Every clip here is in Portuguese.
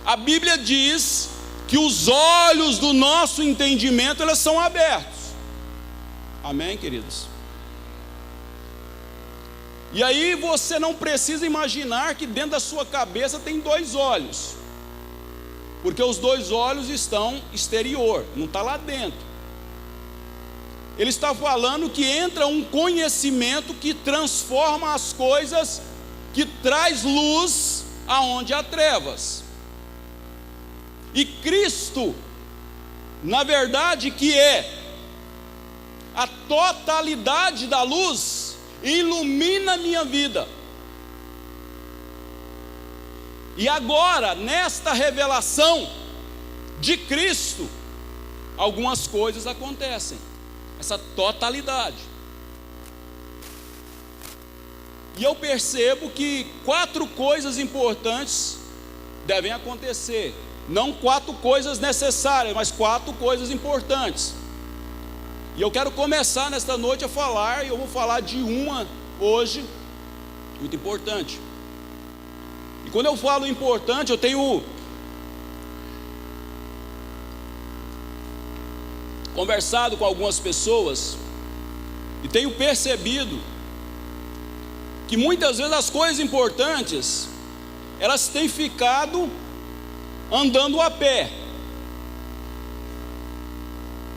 a Bíblia diz que os olhos do nosso entendimento, eles são abertos. Amém, queridos? E aí você não precisa imaginar que dentro da sua cabeça tem dois olhos, porque os dois olhos estão exterior, não está lá dentro. Ele está falando que entra um conhecimento que transforma as coisas, que traz luz aonde há trevas. E Cristo, na verdade, que é a totalidade da luz, ilumina a minha vida. E agora, nesta revelação de Cristo, algumas coisas acontecem, essa totalidade. E eu percebo que 4 coisas importantes devem acontecer. Não 4 coisas necessárias, mas 4 coisas importantes. E eu quero começar nesta noite a falar, e eu vou falar de uma hoje, muito importante. E quando eu falo importante, eu tenho conversado com algumas pessoas, e tenho percebido que muitas vezes as coisas importantes, elas têm ficado andando a pé,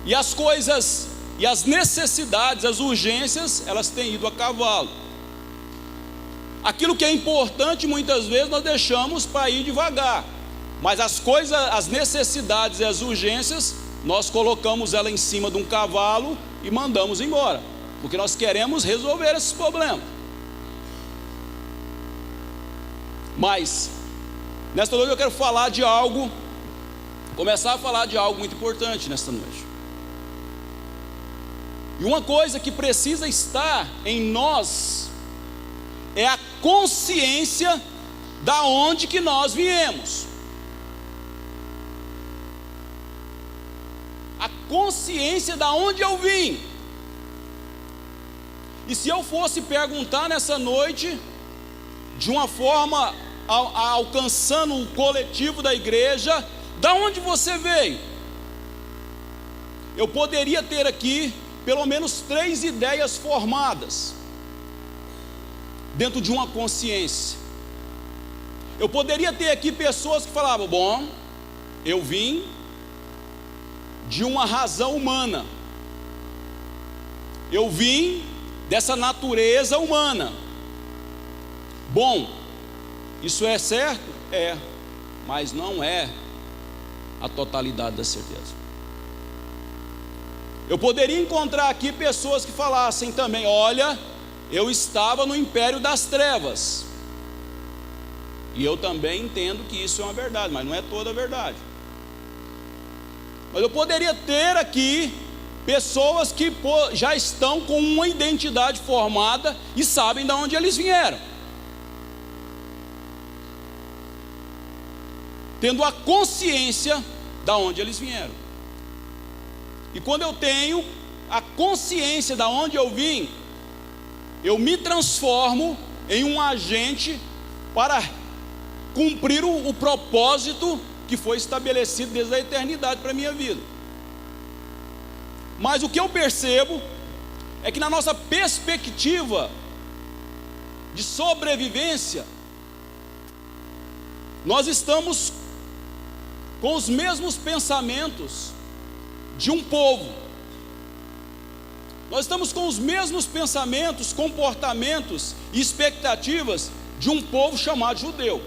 e as coisas, e as necessidades, as urgências, elas têm ido a cavalo. Aquilo que é importante, muitas vezes nós deixamos para ir devagar, mas as coisas, as necessidades e as urgências, nós colocamos ela em cima de um cavalo e mandamos embora, porque nós queremos resolver esses problemas. Mas nesta noite eu quero falar de algo, começar a falar de algo muito importante nesta noite. E uma coisa que precisa estar em nós é a consciência da onde que nós viemos. A consciência da onde eu vim. E se eu fosse perguntar nessa noite, de uma forma alcançando o coletivo da igreja, da onde você veio? Eu poderia ter aqui pelo menos 3 ideias formadas dentro de uma consciência. Eu poderia ter aqui pessoas que falavam: bom, eu vim de uma razão humana, eu vim dessa natureza humana. Bom, isso é certo? É, mas não é a totalidade da certeza. Eu poderia encontrar aqui pessoas que falassem também: olha, eu estava no império das trevas, e eu também entendo que isso é uma verdade, mas não é toda a verdade. Mas eu poderia ter aqui pessoas que já estão com uma identidade formada e sabem de onde eles vieram, tendo a consciência de onde eles vieram. E quando eu tenho a consciência de onde eu vim, eu me transformo em um agente para cumprir o propósito que foi estabelecido desde a eternidade para a minha vida. Mas o que eu percebo é que na nossa perspectiva de sobrevivência, nós estamos com os mesmos pensamentos de um povo. Nós estamos com os mesmos pensamentos, comportamentos e expectativas de um povo chamado judeu.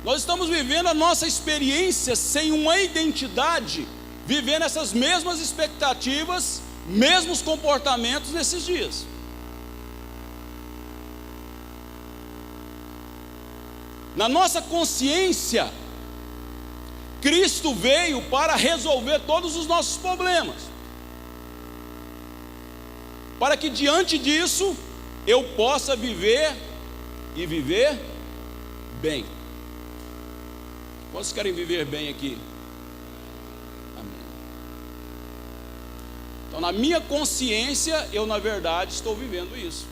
Nós estamos vivendo a nossa experiência sem uma identidade, vivendo essas mesmas expectativas, mesmos comportamentos nesses dias. Na nossa consciência, Cristo veio para resolver todos os nossos problemas, para que diante disso eu possa viver e viver bem. Quantos querem viver bem aqui? Amém. Então, na minha consciência, eu na verdade estou vivendo isso.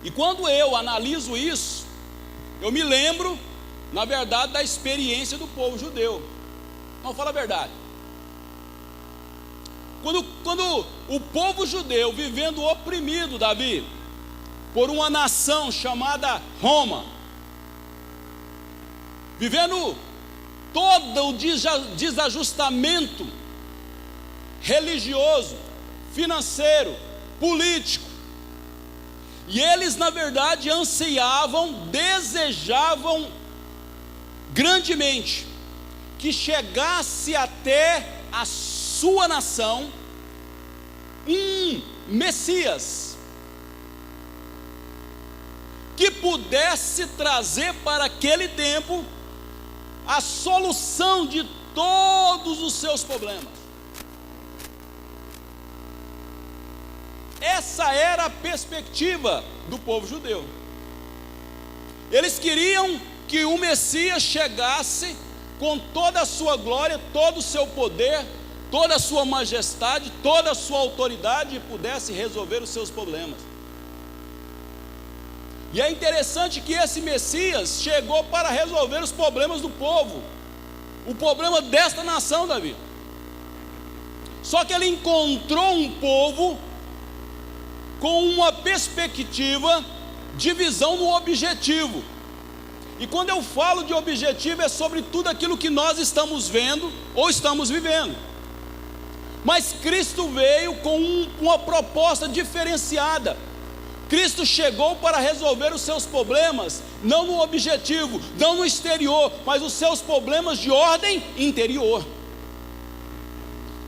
E quando eu analiso isso, eu me lembro, na verdade, da experiência do povo judeu. Não, fala a verdade. Quando o povo judeu, vivendo oprimido, Davi, por uma nação chamada Roma, vivendo todo o desajustamento religioso, financeiro, político, e eles na verdade ansiavam, desejavam grandemente que chegasse até a sua nação um Messias que pudesse trazer para aquele tempo a solução de todos os seus problemas. Essa era a perspectiva do povo judeu. Eles queriam que o Messias chegasse com toda a sua glória, todo o seu poder, toda a sua majestade, toda a sua autoridade, e pudesse resolver os seus problemas. E é interessante que esse Messias chegou para resolver os problemas do povo, o problema desta nação, Davi. Só que ele encontrou um povo com uma perspectiva de visão no objetivo. E quando eu falo de objetivo, é sobre tudo aquilo que nós estamos vendo ou estamos vivendo. Mas Cristo veio com uma proposta diferenciada. Cristo chegou para resolver os seus problemas, não no objetivo, não no exterior, mas os seus problemas de ordem interior.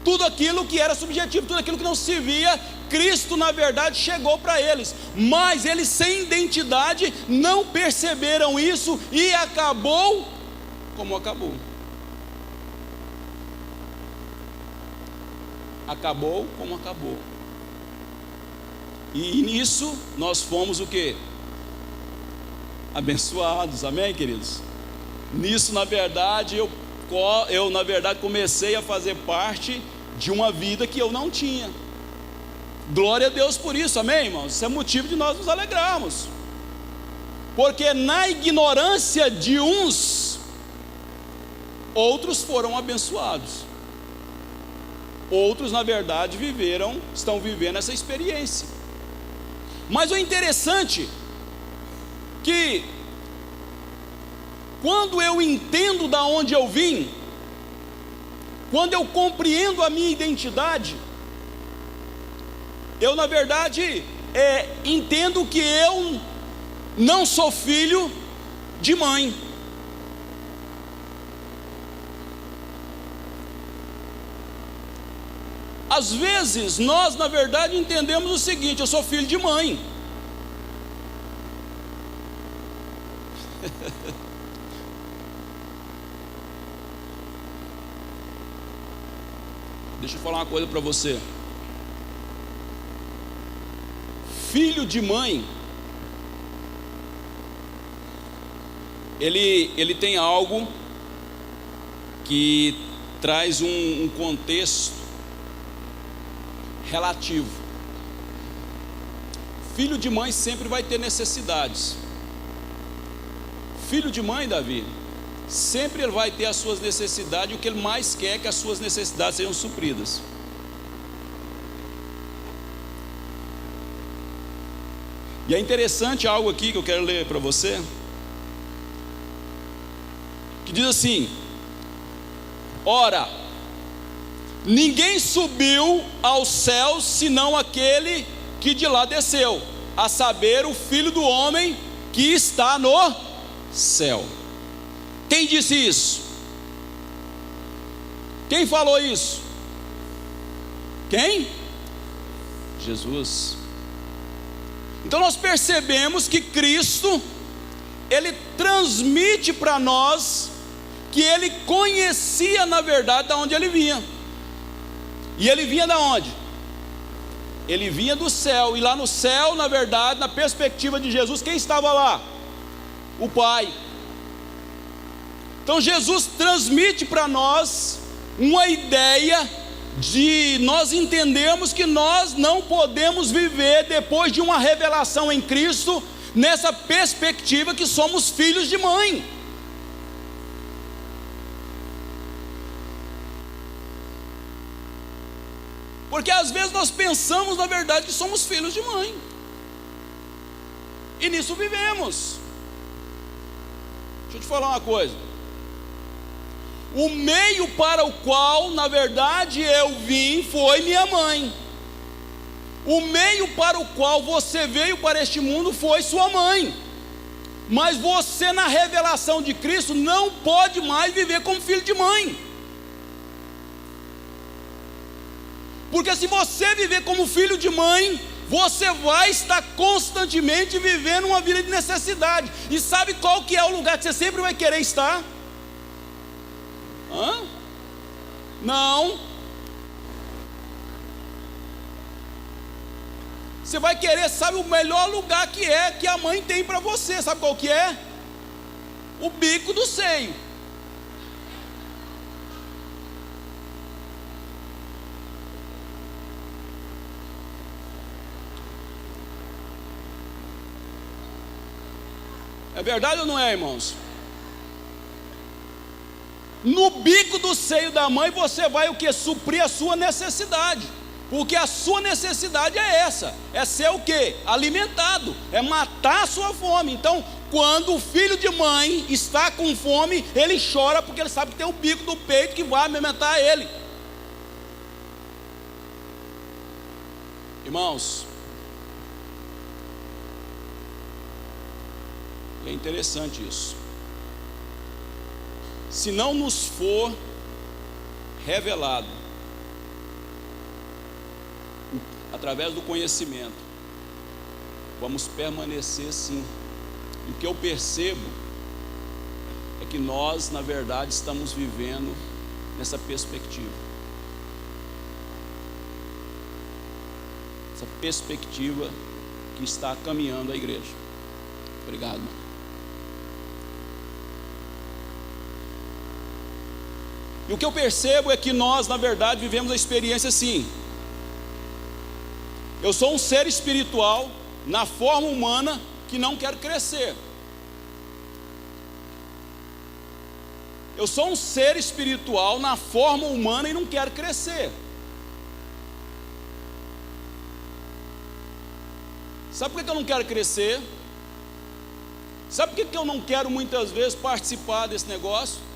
Tudo aquilo que era subjetivo, tudo aquilo que não se via, Cristo na verdade chegou para eles, mas eles sem identidade não perceberam isso e acabou como acabou. Acabou como acabou. E nisso nós fomos o quê? Abençoados, amém, queridos? Nisso na verdade eu na verdade comecei a fazer parte de uma vida que eu não tinha. Glória a Deus por isso, amém, irmãos? Isso é motivo de nós nos alegrarmos, porque na ignorância de uns, outros foram abençoados, outros na verdade estão vivendo essa experiência. Mas o interessante que quando eu entendo da onde eu vim, quando eu compreendo a minha identidade, eu na verdade entendo que eu não sou filho de mãe. Às vezes nós na verdade entendemos o seguinte: eu sou filho de mãe. Deixa eu falar uma coisa para você. Filho de mãe, ele tem algo que traz um contexto relativo. Filho de mãe sempre vai ter necessidades. Filho de mãe, Davi, sempre ele vai ter as suas necessidades, e o que ele mais quer é que as suas necessidades sejam supridas. E é interessante algo aqui que eu quero ler para você, que diz assim: ora, ninguém subiu aos céus senão aquele que de lá desceu, a saber, o Filho do Homem que está no céu. Quem disse isso? Quem falou isso? Quem? Jesus. Então nós percebemos que Cristo, Ele transmite para nós que Ele conhecia na verdade de onde Ele vinha. E Ele vinha de onde? Ele vinha do céu. E lá no céu, na verdade, na perspectiva de Jesus, quem estava lá? O Pai. Então Jesus transmite para nós uma ideia de nós entendermos que nós não podemos viver depois de uma revelação em Cristo, nessa perspectiva que somos filhos de mãe. Porque às vezes nós pensamos na verdade que somos filhos de mãe, e nisso vivemos. Deixa eu te falar uma coisa: o meio para o qual na verdade eu vim foi minha mãe. O meio para o qual você veio para este mundo foi sua mãe. Mas você, na revelação de Cristo, não pode mais viver como filho de mãe. Porque se você viver como filho de mãe, você vai estar constantemente vivendo uma vida de necessidade. E sabe qual que é o lugar que você sempre vai querer estar? Não. Você vai querer, sabe o melhor lugar que a mãe tem para você, sabe qual que é? O bico do seio. É verdade ou não é, irmãos? No bico do seio da mãe você vai o que? Suprir a sua necessidade. Porque a sua necessidade é essa, é ser o que? Alimentado, é matar a sua fome. Então, quando o filho de mãe está com fome, ele chora porque ele sabe que tem o bico do peito que vai alimentar ele. Irmãos, é interessante isso. Se não nos for revelado através do conhecimento, vamos permanecer sim. E o que eu percebo é que nós, na verdade, estamos vivendo nessa perspectiva. Essa perspectiva que está caminhando a igreja. Obrigado, mano. E o que eu percebo é que nós, na verdade, vivemos a experiência assim. Eu sou um ser espiritual na forma humana que não quero crescer. Eu sou um ser espiritual na forma humana e não quero crescer. Sabe por que eu não quero crescer? Sabe por que eu não quero muitas vezes participar desse negócio?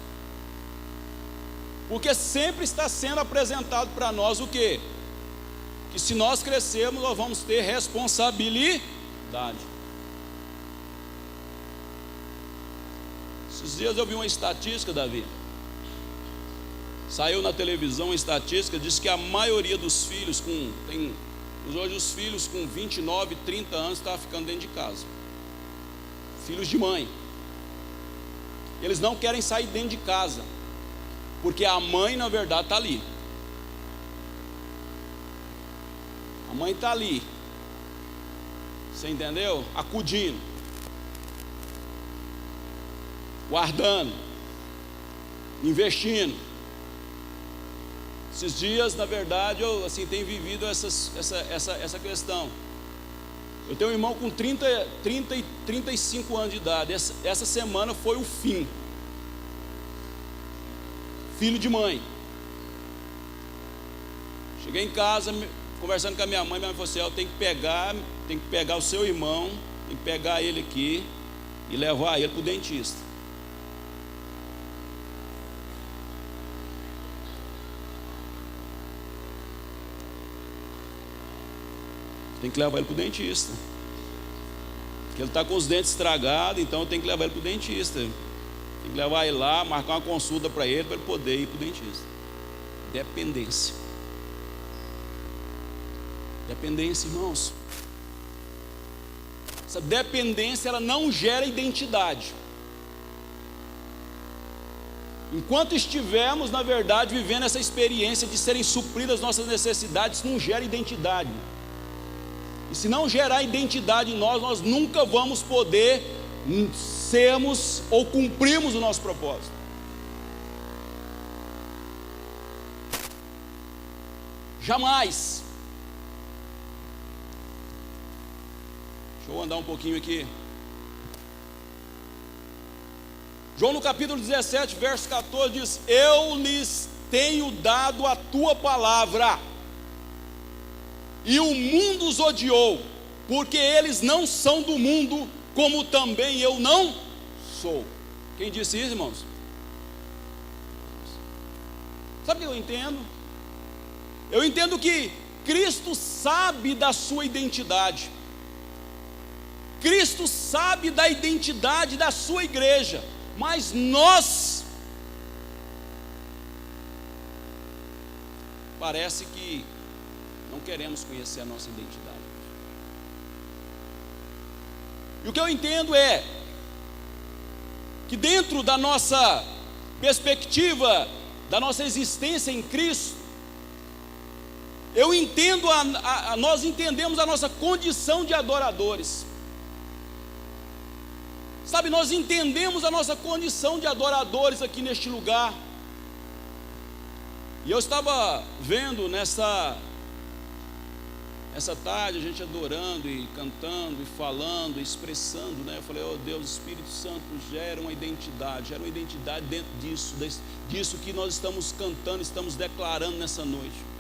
Porque sempre está sendo apresentado para nós o quê? Que se nós crescermos, nós vamos ter responsabilidade. Esses dias eu vi uma estatística, Davi. Saiu na televisão uma estatística, diz que a maioria dos filhos hoje os filhos com 29, 30 anos estavam ficando dentro de casa. Filhos de mãe. Eles não querem sair dentro de casa, porque a mãe na verdade está ali. A mãe está ali. Você entendeu? Acudindo, guardando, investindo. Esses dias, na verdade, eu assim, tenho vivido essa questão. Eu tenho um irmão com 30 e 35 anos de idade. Essa semana foi o fim. Filho de mãe. Cheguei em casa, conversando com a minha mãe falou assim: eu tenho que pegar o seu irmão, tem que pegar ele aqui e levar ele para o dentista. Tem que levar ele para o dentista, porque ele está com os dentes estragados, então eu tenho que levar ele para o dentista. Tem que levar ele lá, marcar uma consulta para ele poder ir para o dentista. Dependência. Dependência, irmãos. Essa dependência, ela não gera identidade. Enquanto estivermos, na verdade, vivendo essa experiência de serem supridas nossas necessidades, não gera identidade. E se não gerar identidade em nós nunca vamos poder sermos ou cumprirmos o nosso propósito. Jamais. Deixa eu andar um pouquinho aqui. João no capítulo 17, verso 14 diz: eu lhes tenho dado a tua palavra, e o mundo os odiou, porque eles não são do mundo, como também eu não sou. Quem disse isso, irmãos? Sabe o que eu entendo? Eu entendo que Cristo sabe da sua identidade. Cristo sabe da identidade da sua igreja, mas nós parece que não queremos conhecer a nossa identidade. E o que eu entendo é que dentro da nossa perspectiva, da nossa existência em Cristo, nós entendemos a nossa condição de adoradores. Sabe, nós entendemos a nossa condição de adoradores aqui neste lugar. E eu estava vendo nessa tarde, a gente adorando e cantando e falando, e expressando, né? Eu falei, oh Deus, o Espírito Santo gera uma identidade dentro disso que nós estamos cantando, estamos declarando nessa noite.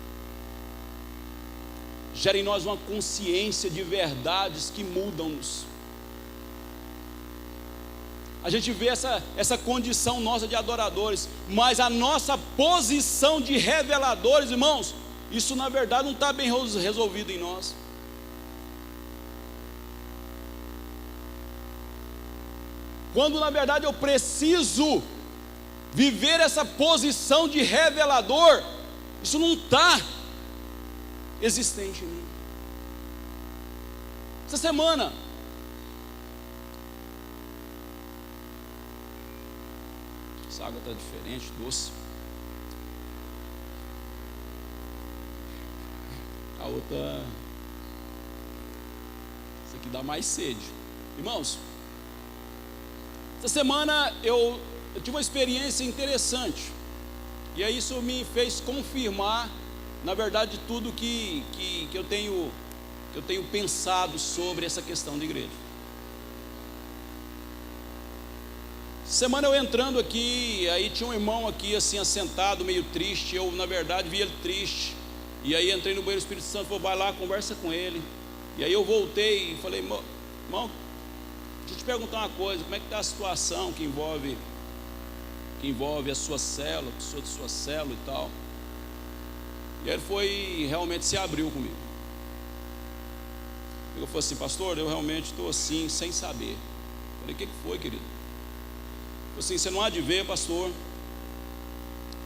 Gera em nós uma consciência de verdades que mudam-nos. A gente vê essa condição nossa de adoradores, mas a nossa posição de reveladores, irmãos, isso na verdade não está bem resolvido em nós. Quando na verdade eu preciso viver essa posição de revelador, isso não está existente em mim. Essa semana essa água está diferente, doce. A outra, essa aqui dá mais sede. Irmãos, essa semana eu tive uma experiência interessante. E aí isso me fez confirmar, na verdade, tudo que eu tenho pensado sobre essa questão da igreja. Semana eu entrando aqui, aí tinha um irmão aqui assim assentado, meio triste. Eu na verdade vi ele triste. E aí entrei no banheiro, o Espírito Santo falou, vai lá, conversa com ele. E aí eu voltei e falei, irmão, deixa eu te perguntar uma coisa, como é que está a situação que envolve a sua célula, a pessoa de sua célula e tal. E aí ele realmente se abriu comigo. Eu falei assim, pastor, eu realmente estou assim, sem saber. Eu falei, o que foi, querido? Eu falei assim, você não há de ver, pastor,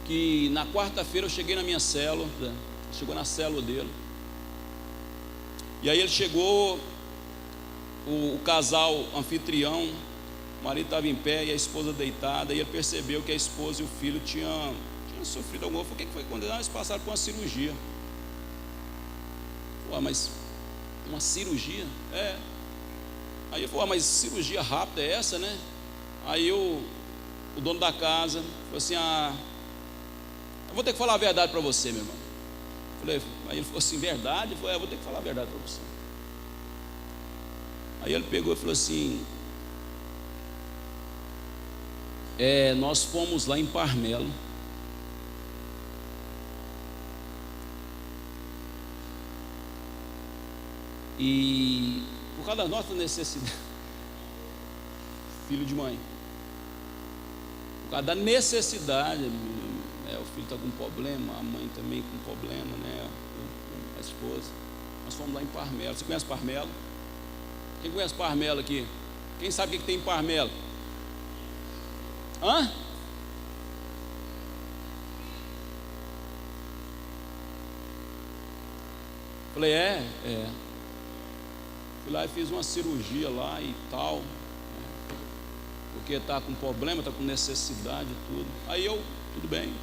que na quarta-feira eu cheguei na minha célula, chegou na célula dele, e aí ele chegou, o casal anfitrião, o marido estava em pé e a esposa deitada, e ele percebeu que a esposa e o filho tinham sofrido alguma coisa. O que foi quando eles passaram por uma cirurgia? Ué, mas uma cirurgia? É. Aí ele falou, mas cirurgia rápida é essa, né? Aí o dono da casa falou assim, eu vou ter que falar a verdade para você, meu irmão. Aí ele falou assim, verdade? Eu falei, eu vou ter que falar a verdade para você. Aí ele pegou e falou assim, nós fomos lá em Parmelo, e por causa da nossa necessidade, filho de mãe, por causa da necessidade, o filho está com problema, a mãe também com problema, né? A esposa. Nós fomos lá em Parmelo. Você conhece Parmelo? Quem conhece Parmelo aqui? Quem sabe o que tem em Parmelo? Hã? Falei, fui lá e fiz uma cirurgia lá e tal, porque está com problema, está com necessidade e tudo. Aí tudo bem.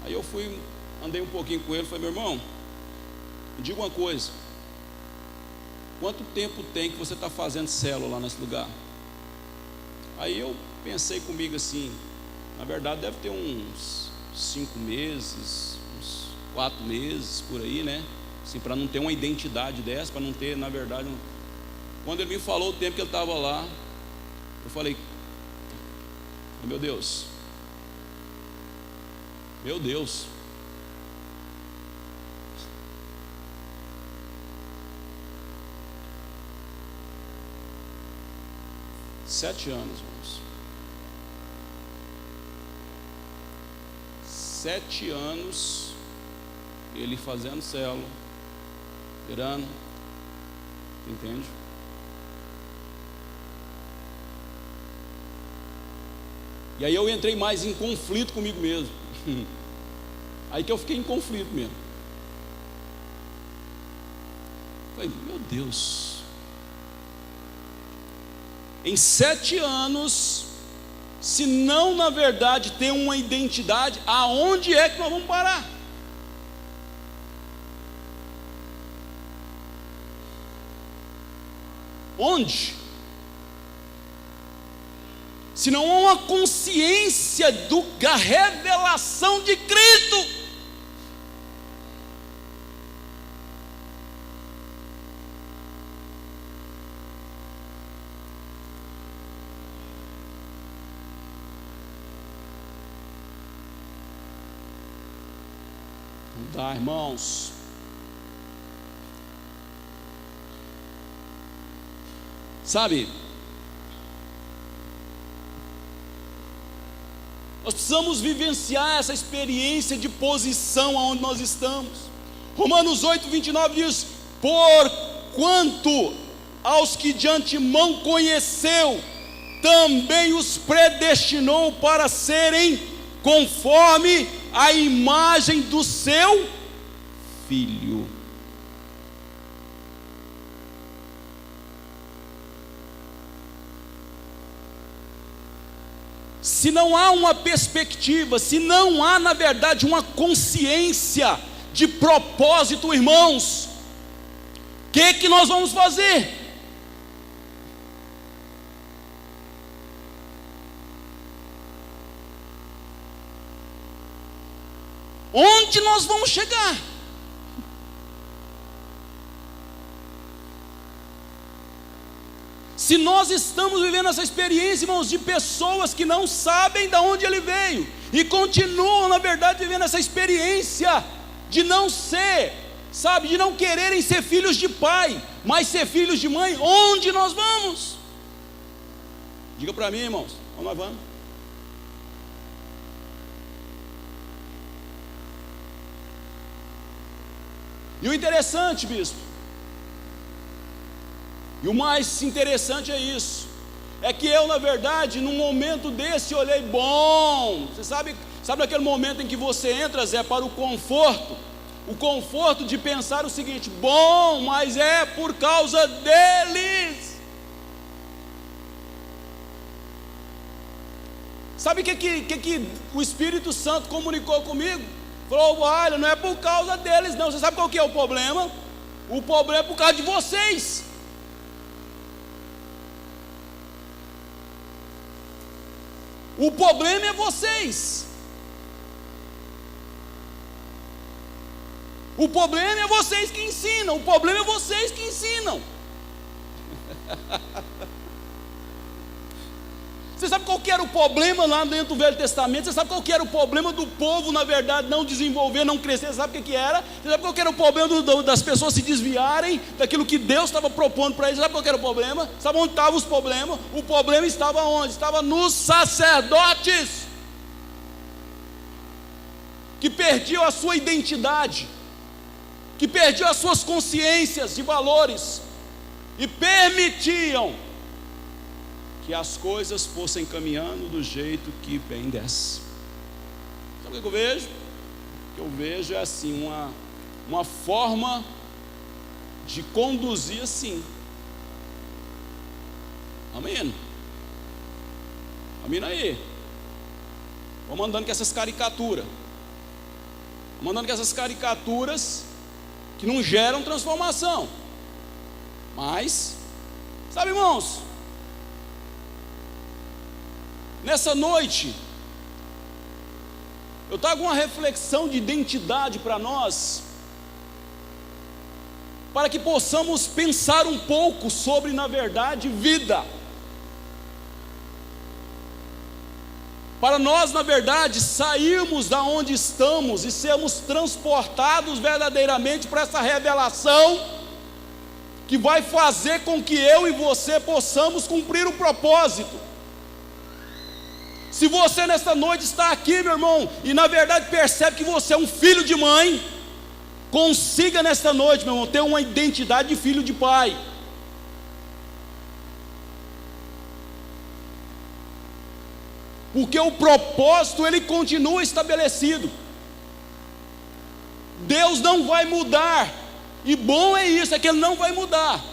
Aí eu andei um pouquinho com ele, falei, meu irmão, me diga uma coisa, quanto tempo tem que você está fazendo célula lá nesse lugar? Aí eu pensei comigo assim, na verdade deve ter uns 5 meses, uns 4 meses, por aí, né? Assim, para não ter uma identidade dessa, para não ter, na verdade, quando ele me falou o tempo que ele estava lá, eu falei, meu Deus, 7 anos, irmãos. 7 anos, ele fazendo célula, esperando, entende? E aí eu entrei mais em conflito comigo mesmo. Aí que eu fiquei em conflito mesmo. Falei, meu Deus, em 7 anos, se não na verdade tem uma identidade, aonde é que nós vamos parar? Onde? Se não há uma consciência da revelação de Cristo. Não dá, irmãos. Sabe, nós precisamos vivenciar essa experiência de posição aonde nós estamos. Romanos 8:29 diz: porquanto aos que de antemão conheceu, também os predestinou para serem conforme a imagem do seu Filho. Se não há uma perspectiva, se não há na verdade uma consciência de propósito, irmãos, o que nós vamos fazer? Onde nós vamos chegar? Se nós estamos vivendo essa experiência, irmãos, de pessoas que não sabem de onde ele veio e continuam, na verdade, vivendo essa experiência de não ser, sabe, de não quererem ser filhos de pai, mas ser filhos de mãe, onde nós vamos? Diga para mim, irmãos, onde nós vamos? E o interessante, bispo, e o mais interessante é isso, é que eu, na verdade, num momento desse, olhei, bom, você sabe naquele momento em que você entra, Zé, para o conforto de pensar o seguinte, bom, mas é por causa deles. Sabe o que o Espírito Santo comunicou comigo? Falou, olha, não é por causa deles não, você sabe qual que é o problema? O problema é por causa de vocês. O problema é vocês. O problema é vocês que ensinam. O problema é vocês que ensinam. Você sabe qual que era o problema lá dentro do Velho Testamento? Você sabe qual que era o problema do povo, na verdade, não desenvolver, não crescer? Você sabe o que era? Você sabe qual que era o problema das pessoas se desviarem daquilo que Deus estava propondo para eles? Você sabe qual que era o problema? Sabe onde estavam os problemas? O problema estava onde? Estava nos sacerdotes, que perdiam a sua identidade, que perdiam as suas consciências de valores, e permitiam que as coisas fossem caminhando do jeito que bem desce. Sabe o que eu vejo? O que eu vejo é assim, uma forma de conduzir assim. Amém? Amém aí. Vamos andando com essas caricaturas. Vamos andando com essas caricaturas que não geram transformação. Mas, sabe, irmãos, nessa noite, Eu trago uma reflexão de identidade para nós, para que possamos pensar um pouco sobre, na verdade, vida. Para nós, na verdade, sairmos da onde estamos e sermos transportados verdadeiramente para essa revelação que vai fazer com que eu e você possamos cumprir o propósito. Se você nesta noite está aqui, meu irmão, e na verdade percebe que você é um filho de mãe, consiga nesta noite, meu irmão, ter uma identidade de filho de pai. Porque o propósito ele continua estabelecido. Deus não vai mudar, e bom é isso, é que Ele não vai mudar.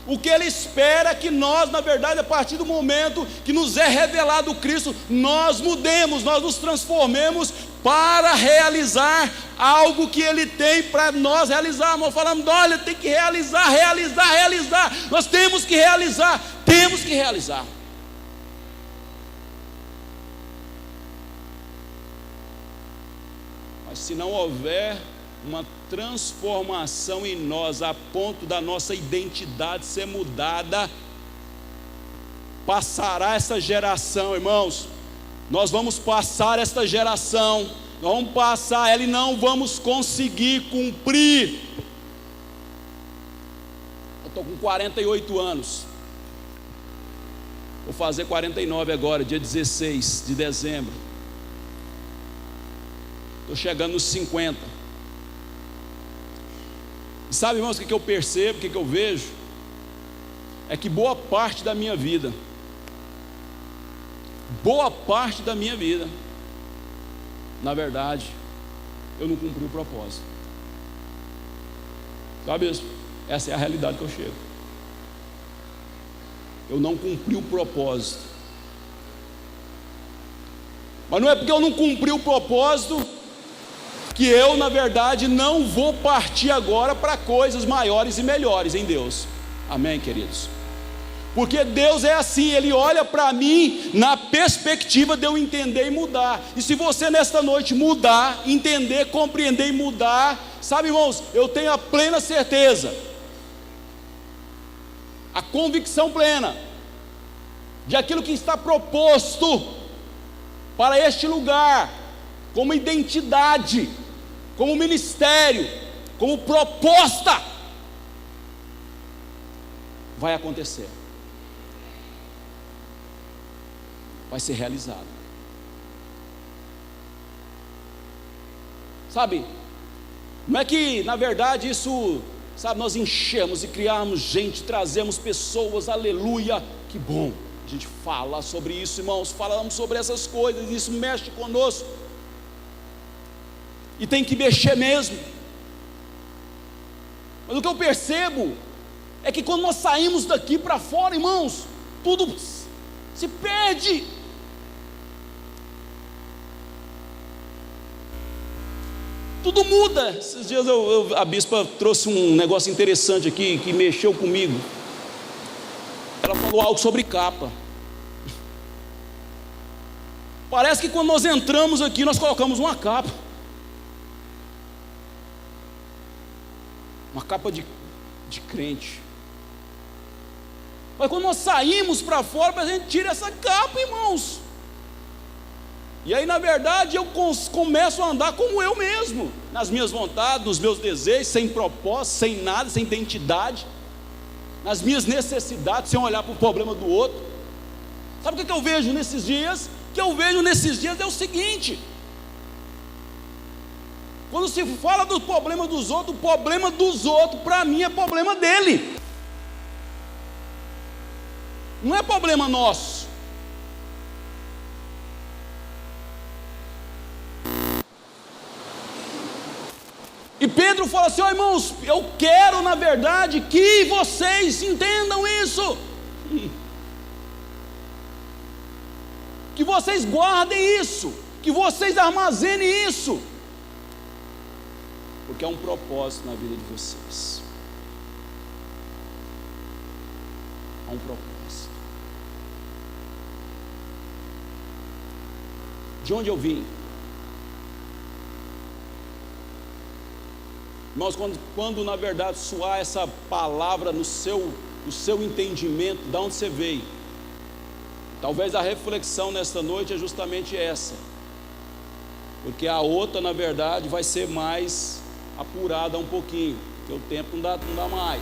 O que Ele espera é que nós, na verdade, a partir do momento que nos é revelado Cristo, nós mudemos, nós nos transformemos para realizar algo que Ele tem para nós realizar. Nós falamos, olha, tem que realizar. Nós temos que realizar. Mas se não houver uma transformação em nós, a ponto da nossa identidade ser mudada, passará essa geração, irmãos, nós vamos passar esta geração, nós vamos passar ela e não vamos conseguir cumprir. Eu estou com 48 anos, vou fazer 49 agora, dia 16 de dezembro, estou chegando nos 50. E sabe, irmãos, o que eu percebo, o que eu vejo? É que boa parte da minha vida, na verdade, eu não cumpri o propósito. Sabe isso? Essa é a realidade que eu chego. Eu não cumpri o propósito. Mas não é porque eu não cumpri o propósito que eu, na verdade, não vou partir agora para coisas maiores e melhores em Deus. Amém, queridos? Porque Deus é assim, Ele olha para mim na perspectiva de eu entender e mudar. E se você nesta noite mudar, entender, compreender e mudar, sabe, irmãos, eu tenho a plena certeza, a convicção plena de aquilo que está proposto para este lugar, como identidade, como ministério, como proposta, vai acontecer, vai ser realizado. Sabe, não é que na verdade isso, sabe, nós enchemos e criamos gente, trazemos pessoas, aleluia, que bom, a gente fala sobre isso, irmãos, falamos sobre essas coisas, isso mexe conosco, e tem que mexer mesmo. Mas o que eu percebo é que quando nós saímos daqui para fora, irmãos, tudo se perde. Tudo muda. Esses dias a bispa trouxe um negócio interessante aqui, que mexeu comigo. Ela falou algo sobre capa. Parece que quando nós entramos aqui, nós colocamos uma capa. Uma capa de crente. Mas quando nós saímos para fora, a gente tira essa capa, irmãos. E aí, na verdade, eu começo a andar como eu mesmo, nas minhas vontades, nos meus desejos, sem propósito, sem nada, sem identidade, nas minhas necessidades, sem olhar para o problema do outro. Sabe o que eu vejo nesses dias? O que eu vejo nesses dias é o seguinte: quando se fala do problema dos outros, o problema dos outros, para mim, é problema dele, não é problema nosso. E Pedro fala assim: ó, irmãos, eu quero, na verdade, que vocês entendam isso, que vocês guardem isso, que vocês armazenem isso, porque é um propósito na vida de vocês. Há um propósito. De onde eu vim? Irmãos, quando na verdade soar essa palavra no seu entendimento, de onde você veio, talvez a reflexão nesta noite é justamente essa, porque a outra na verdade vai ser mais apurada um pouquinho, porque o tempo não dá mais.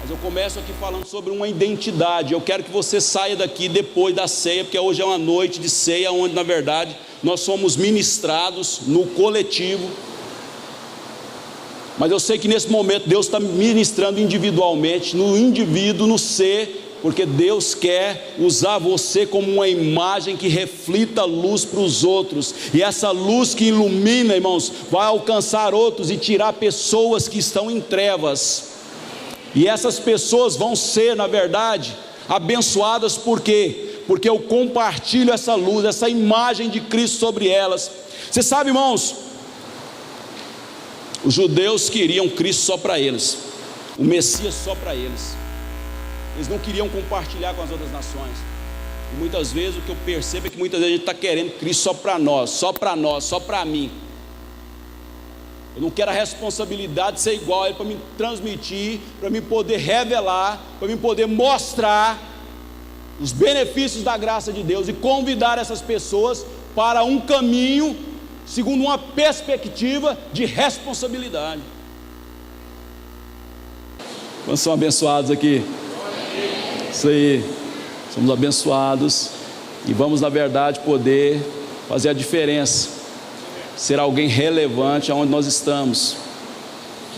Mas eu começo aqui falando sobre uma identidade. Eu quero que você saia daqui depois da ceia, porque hoje é uma noite de ceia, onde na verdade nós somos ministrados no coletivo. Mas eu sei que nesse momento Deus está ministrando individualmente, no indivíduo, no ser, porque Deus quer usar você como uma imagem que reflita luz para os outros, e essa luz que ilumina, irmãos, vai alcançar outros e tirar pessoas que estão em trevas, e essas pessoas vão ser, na verdade, abençoadas. Por quê? Porque eu compartilho essa luz, essa imagem de Cristo sobre elas. Você sabe, irmãos, os judeus queriam Cristo só para eles, o Messias só para eles. Eles não queriam compartilhar com as outras nações. E muitas vezes o que eu percebo é que muitas vezes a gente está querendo Cristo só para nós, só para mim. Eu não quero a responsabilidade de ser igual a Ele, para me transmitir, para me poder revelar, para me poder mostrar os benefícios da graça de Deus e convidar essas pessoas para um caminho segundo uma perspectiva de responsabilidade. Quantos são abençoados aqui? Isso aí, somos abençoados e vamos na verdade poder fazer a diferença, ser alguém relevante aonde nós estamos,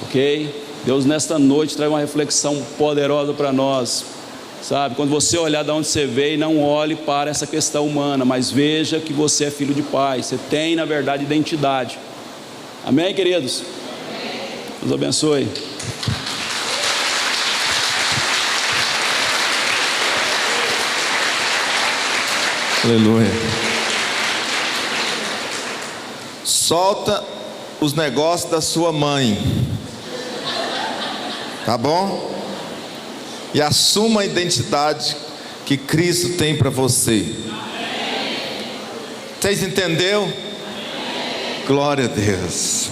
ok? Deus nesta noite traz uma reflexão poderosa para nós, sabe? Quando você olhar de onde você veio, não olhe para essa questão humana, mas veja que você é filho de Pai, você tem na verdade identidade. Amém, queridos? Deus abençoe. Aleluia. Solta os negócios da sua mãe, tá bom? E assuma a identidade que Cristo tem para você. Vocês entenderam? Glória a Deus.